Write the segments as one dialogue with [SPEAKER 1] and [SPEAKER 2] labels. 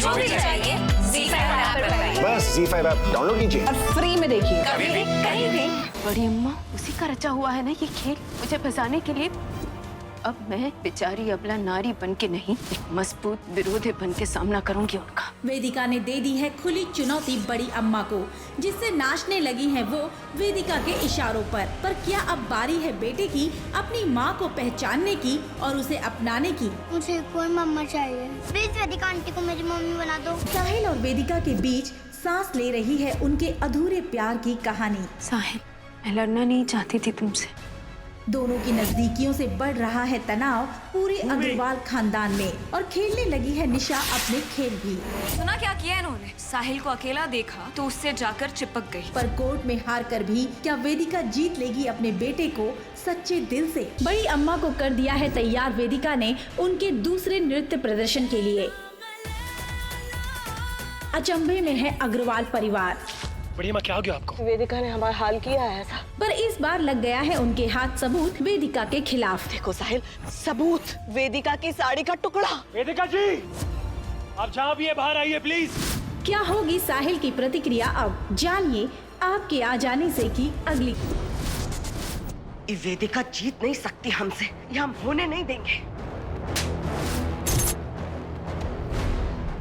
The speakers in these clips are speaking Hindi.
[SPEAKER 1] जो भी चाहिए ZEE5 ऐप पर पाइए।
[SPEAKER 2] बस ZEE5 ऐप डाउनलोड कीजिए
[SPEAKER 3] और फ्री में देखिए।
[SPEAKER 1] कभी भी कहीं भी।
[SPEAKER 3] बड़ी अम्मा, उसी का रचा हुआ है ना ये खेल, मुझे फंसाने के लिए। अब मैं बेचारी अबला नारी बन के नहीं, एक मजबूत विरोधी बन के सामना करूंगी उनका।
[SPEAKER 4] वेदिका ने दे दी है खुली चुनौती बड़ी अम्मा को, जिससे नाचने लगी है वो वेदिका के इशारों पर क्या अब बारी है बेटे की अपनी माँ को पहचानने की और उसे अपनाने की?
[SPEAKER 5] मुझे कोई मम्मा चाहिए, प्लीज वेदिका आंटी को मेरी मम्मी बना दो।
[SPEAKER 4] साहिल और वेदिका के बीच सांस ले रही है उनके अधूरे प्यार की कहानी।
[SPEAKER 3] साहिल, मैं लड़ना नहीं चाहती थी तुमसे।
[SPEAKER 4] दोनों की नजदीकियों से बढ़ रहा है तनाव पूरे अग्रवाल खानदान में और खेलने लगी है निशा अपने खेल भी।
[SPEAKER 1] सुना क्या किया इन्होंने? साहिल को अकेला देखा तो उससे जाकर चिपक गई।
[SPEAKER 4] पर कोर्ट में हार कर भी क्या वेदिका जीत लेगी अपने बेटे को सच्चे दिल से? बड़ी अम्मा को कर दिया है तैयार वेदिका ने उनके दूसरे नृत्य प्रदर्शन के लिए। अचंभे में है अग्रवाल परिवार।
[SPEAKER 6] बड़ी माँ, क्या हो गया आपको?
[SPEAKER 3] वेदिका ने हमारा हाल किया है ऐसा।
[SPEAKER 4] पर इस बार लग गया है उनके हाथ सबूत वेदिका के खिलाफ।
[SPEAKER 3] देखो साहिल, सबूत, वेदिका की साड़ी का टुकड़ा।
[SPEAKER 6] वेदिका जी, आप जहाँ भी है बाहर आइए प्लीज।
[SPEAKER 4] क्या होगी साहिल की प्रतिक्रिया? अब जानिए आपके आ जाने से की अगली।
[SPEAKER 7] वेदिका जीत नहीं सकती हमसे, ये हम होने नहीं देंगे।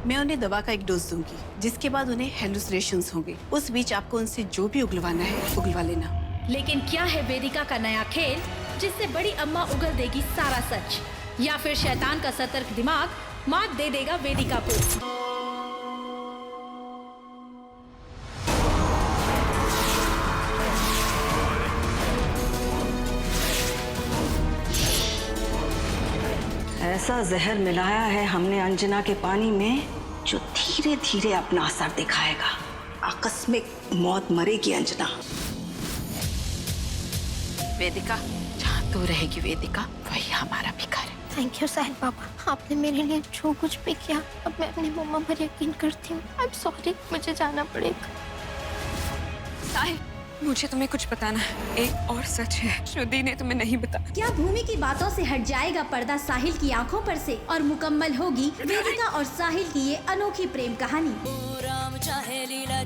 [SPEAKER 8] मैं उन्हें दवा का एक डोज दूंगी, जिसके बाद उन्हें हेलुसिनेशंस होंगे। उस बीच आपको उनसे जो भी उगलवाना है उगलवा लेना।
[SPEAKER 4] लेकिन क्या है वेदिका का नया खेल जिससे बड़ी अम्मा उगल देगी सारा सच, या फिर शैतान का सतर्क दिमाग मात दे देगा वेदिका को?
[SPEAKER 7] ऐसा जहर मिलाया है हमने अंजना के पानी में जो धीरे धीरे अपना असर दिखाएगा। आकस्मिक मौत मरेगी अंजना।
[SPEAKER 3] वेदिका, जहाँ तो रहेगी वेदिका, वही हमारा भी घर है।
[SPEAKER 5] थैंक यू साहिल पापा, आपने मेरे लिए जो कुछ भी किया, अब मैं अपनी मम्मा पर यकीन करती हूँ। आई एम सॉरी, मुझे जाना पड़ेगा।
[SPEAKER 1] साहिल, मुझे तुम्हें कुछ बताना है। एक और सच है जो दी ने तुम्हें नहीं बताया।
[SPEAKER 4] क्या भूमि की बातों से हट जाएगा पर्दा साहिल की आंखों पर से और मुकम्मल होगी वेदिका और साहिल की ये अनोखी प्रेम कहानी?
[SPEAKER 9] राम चाहे लीला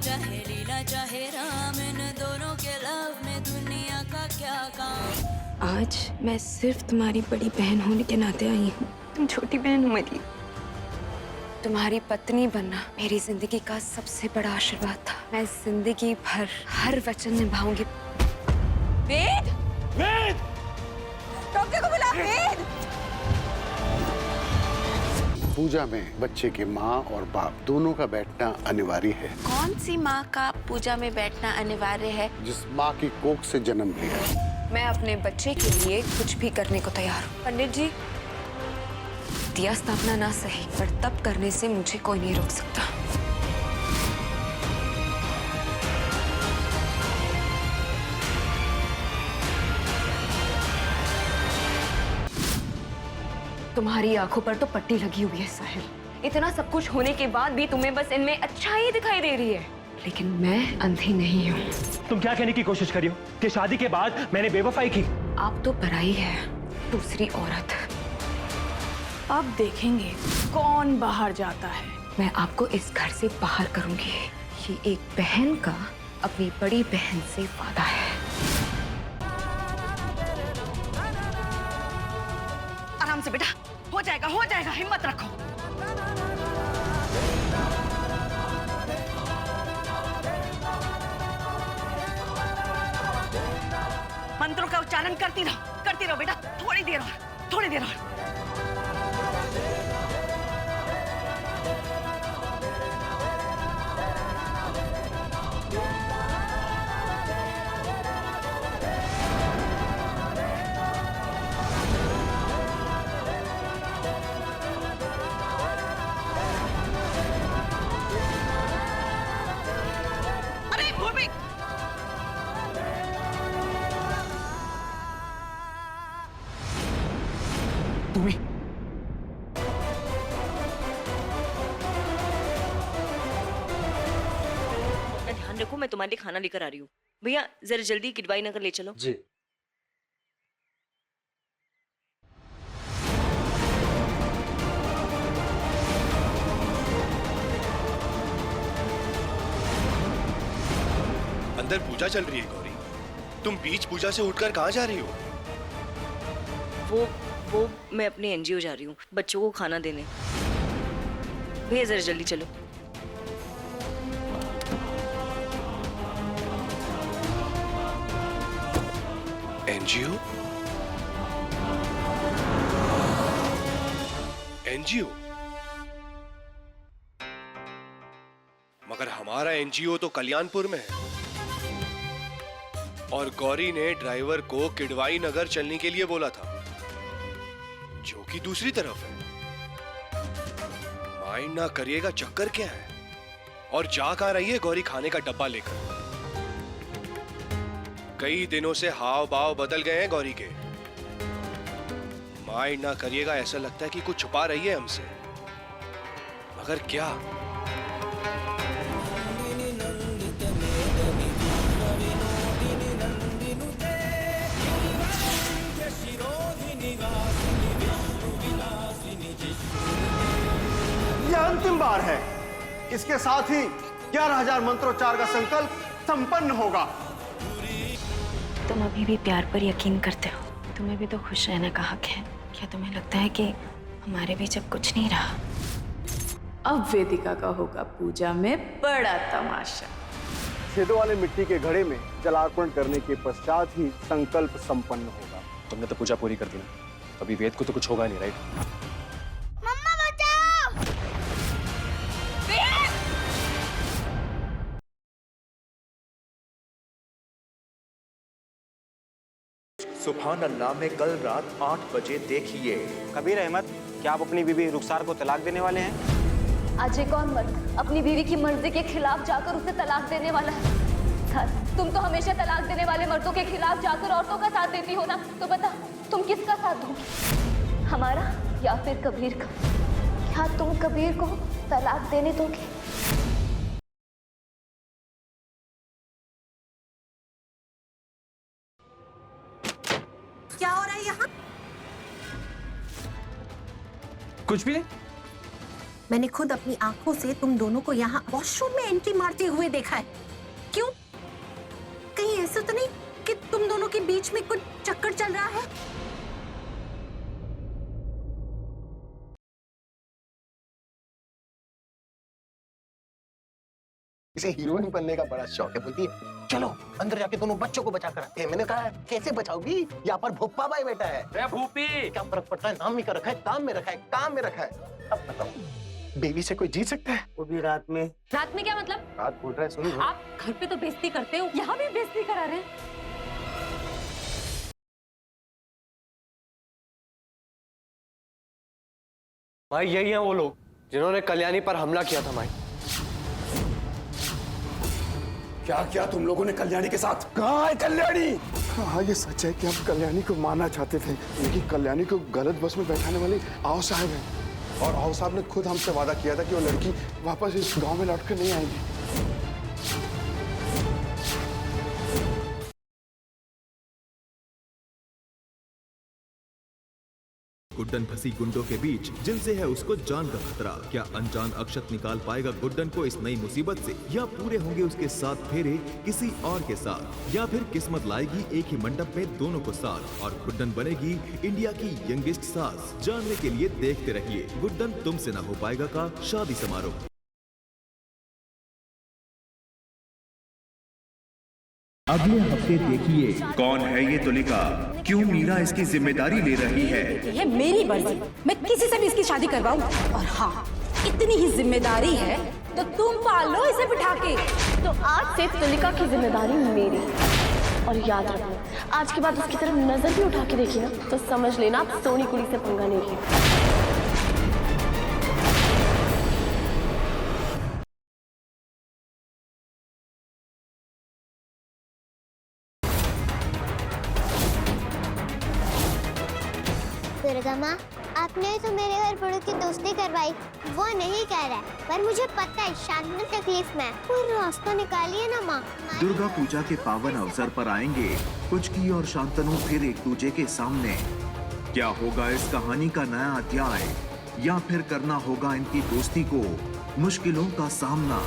[SPEAKER 9] चाहे राम, इन दोनों के लव में दुनिया का क्या काम।
[SPEAKER 3] आज मैं सिर्फ तुम्हारी बड़ी बहन होने के नाते आई हूँ। तुम छोटी बहन हो मेरी। तुम्हारी पत्नी बनना मेरी जिंदगी का सबसे बड़ा आशीर्वाद था। मैं जिंदगी भर हर वचन निभाऊंगी। वेद!
[SPEAKER 6] वेद!
[SPEAKER 3] डॉक्टर को बुला। वेद!
[SPEAKER 10] पूजा में बच्चे के माँ और बाप दोनों का बैठना अनिवार्य है।
[SPEAKER 8] कौन सी माँ का पूजा में बैठना अनिवार्य है?
[SPEAKER 10] जिस माँ की कोख से जन्म लिया।
[SPEAKER 1] मैं अपने बच्चे के लिए कुछ भी करने को तैयार हूँ। पंडित जी, दिया स्थापना ना सही, पर तब करने से मुझे कोई नहीं रोक सकता। तुम्हारी आंखों पर तो पट्टी लगी हुई है साहिल। इतना सब कुछ होने के बाद भी तुम्हें बस इनमें अच्छाई दिखाई दे रही है, लेकिन मैं अंधी नहीं हूँ।
[SPEAKER 6] तुम क्या कहने की कोशिश कर रही हो कि शादी के बाद मैंने बेवफाई की?
[SPEAKER 1] आप तो पराई है, दूसरी औरत।
[SPEAKER 8] अब देखेंगे कौन बाहर जाता है।
[SPEAKER 1] मैं आपको इस घर से बाहर करूंगी। ये एक बहन का अपनी बड़ी बहन से वादा है।
[SPEAKER 7] आराम से बेटा, हो जाएगा, हिम्मत रखो। मंत्रों का उच्चारण करती रहो बेटा, थोड़ी देर और। अरे भूमि,
[SPEAKER 6] तुम्ही
[SPEAKER 7] ध्यान रखो, मैं तुम्हारे लिए खाना लेकर आ रही हूँ। भैया जरा जल्दी किडवाई नगर ले चलो।
[SPEAKER 6] जी।
[SPEAKER 2] अंदर पूजा चल रही है गौरी। तुम बीच पूजा से उठकर कहाँ जा रही हो?
[SPEAKER 11] वो मैं अपनी एनजीओ जा रही हूँ, बच्चों को खाना देने। भैया जरा जल्दी चलो।
[SPEAKER 2] एनजीओ? एनजीओ? मगर हमारा एनजीओ तो कल्याणपुर में है और गौरी ने ड्राइवर को किडवाई नगर चलने के लिए बोला था, जो कि दूसरी तरफ है। माइंड ना करिएगा, चक्कर क्या है? और जा कहां रही है गौरी खाने का डब्बा लेकर? कई दिनों से हाव भाव बदल गए हैं गौरी के। माइंड ना करिएगा, ऐसा लगता है कि कुछ छुपा रही है हमसे, मगर क्या?
[SPEAKER 12] यह अंतिम बार है। इसके साथ ही 11,000 मंत्रोच्चार का संकल्प संपन्न होगा।
[SPEAKER 3] तुम अभी भी प्यार पर यकीन करते हो? तुम्हें भी तो खुश रहने का हक है। क्या तुम्हें लगता है कि हमारे बीच अब कुछ नहीं रहा?
[SPEAKER 8] अब वेदिका का होगा पूजा में बड़ा तमाशा।
[SPEAKER 12] छेदों वाले मिट्टी के घड़े में जलार्पण करने के पश्चात ही संकल्प संपन्न होगा।
[SPEAKER 6] तुमने तो पूजा पूरी कर दी ना, अभी वेद को तो कुछ होगा नहीं, राइट?
[SPEAKER 5] मम्मा बचाओ!
[SPEAKER 13] सुभान अल्लाह में कल रात 8 बजे देखिए।
[SPEAKER 14] कबीर अहमद, क्या आप अपनी बीवी रुखसार को तलाक देने वाले हैं?
[SPEAKER 1] आज एक और मर्द अपनी बीवी की मर्जी के खिलाफ जाकर उसे तलाक देने वाला है। सर, तुम तो हमेशा तलाक देने वाले मर्दों के खिलाफ जाकर औरतों का साथ देती हो ना, तो बता तुम किसका साथ दोगी, हमारा या फिर कबीर का? क्या तुम कबीर को तलाक देने दोगे?
[SPEAKER 4] क्या हो रहा है यहाँ?
[SPEAKER 6] कुछ भी नहीं।
[SPEAKER 4] मैंने खुद अपनी आंखों से तुम दोनों को यहाँ वॉशरूम में एंट्री मारते हुए देखा है। क्यों? कहीं ऐसा तो नहीं कि तुम दोनों के बीच में कुछ चक्कर चल रहा है?
[SPEAKER 15] इसे हीरोइन बनने का बड़ा शौक है। बोलती है चलो अंदर जाके दोनों बच्चों को बचा कर आते हैं। मैंने कहा कैसे बचाओगी, यहाँ पर भूपा भाई बैठा है। भूपी क्या फर्क पड़ता है, नाम ही का रखा है, काम में रखा है, काम में रखा है। अब बताओ बेबी से कोई जीत सकता है?
[SPEAKER 14] वो भी रात में।
[SPEAKER 1] रात में क्या मतलब?
[SPEAKER 15] रात बोल रहा है, सुनो।
[SPEAKER 1] आप घर पे तो बेइज्जती करते हो, यहाँ भी बेइज्जती करा रहे हैं।
[SPEAKER 6] भाई यही हैं वो लोग जिन्होंने कल्याणी पर हमला किया था। भाई
[SPEAKER 12] क्या किया तुम लोगों ने कल्याणी के साथ? कहाँ है कल्याणी? हाँ ये सच है कि हम कल्याणी को मारना चाहते थे, लेकिन कल्याणी को गलत बस में बैठाने वाले आओ साहब हैं, और आओ साहब ने खुद हमसे वादा किया था कि वो लड़की वापस इस गांव में लौटकर नहीं आएगी।
[SPEAKER 16] गुड्डन फंसी गुंडों के बीच, जिनसे है उसको जान का खतरा। क्या अनजान अक्षत निकाल पाएगा गुड्डन को इस नई मुसीबत से, या पूरे होंगे उसके साथ फेरे किसी और के साथ, या फिर किस्मत लाएगी एक ही मंडप में दोनों को साथ और गुड्डन बनेगी इंडिया की यंगेस्ट सास। जानने के लिए देखते रहिए गुड्डन तुमसे ना हो पाएगा का शादी समारोह।
[SPEAKER 17] अगले हफ्ते देखिए कौन है ये तुलिका, क्यों मीरा इसकी जिम्मेदारी ले रही है।
[SPEAKER 4] ये मेरी मर्जी, मैं किसी से भी इसकी शादी करवाऊं। और हाँ, इतनी ही जिम्मेदारी है तो तुम पाल लो इसे बिठा के।
[SPEAKER 1] तो आज से तुलिका की जिम्मेदारी मेरी, और याद रखना आज के बाद उसकी तरफ नजर भी उठा के देखी ना तो समझ लेना आप सोनी कुड़ी से पंगा नहीं लिया।
[SPEAKER 5] दुर्गा माँ, आपने तो मेरे घर बड़ों की दोस्ती करवाई, वो नहीं कह रहा है, पर मुझे पता है शांतनु तकलीफ में, कोई रास्ता निकालिए ना माँ।
[SPEAKER 17] दुर्गा पूजा के पावन अवसर पर आएंगे कुचकी और शांतनु फिर एक दूजे के सामने। क्या होगा इस कहानी का नया अध्याय, या फिर करना होगा इनकी दोस्ती को मुश्किलों का सामना।